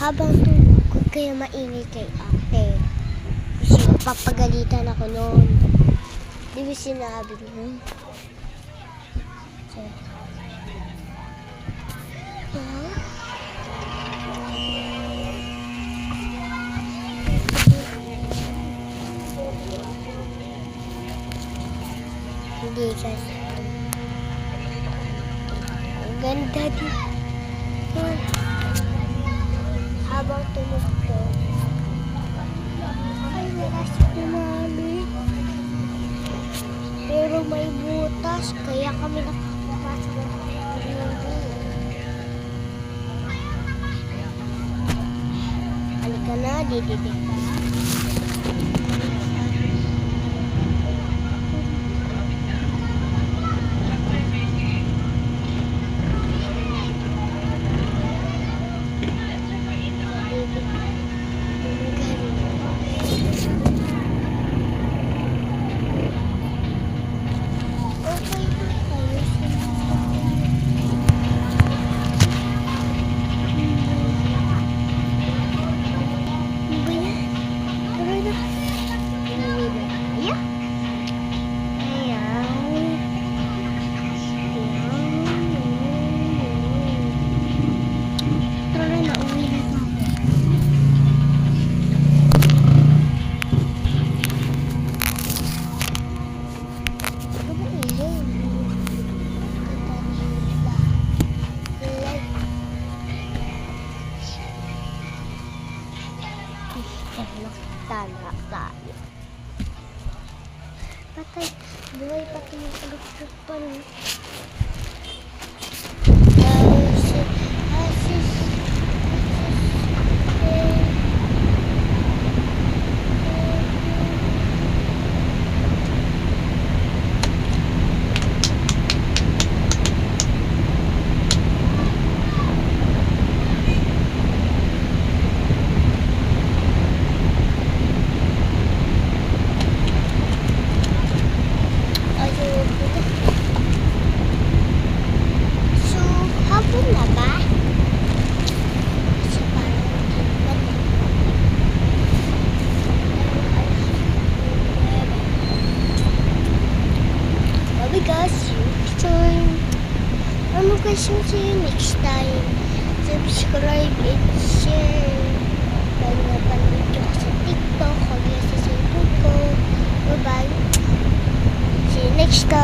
habang tulog, huwag kayo maingay kay ate. Kasi papagalitan ako noon. Di ba sinabi mo? So, hindi kasi. Ang ganda dito. Habang tulog to. Ay, nalasip na mami. Pero may butas, kaya kami nakakapasok ng halika na, didibig ka. Tala tayo. Patay. Buhay pati yung alok-alok pa rin. Guys, see you next time. Subscribe and share. Dahil napanood ko sa TikTok, kaya sa cellphone ko. Bye-bye. See you next time.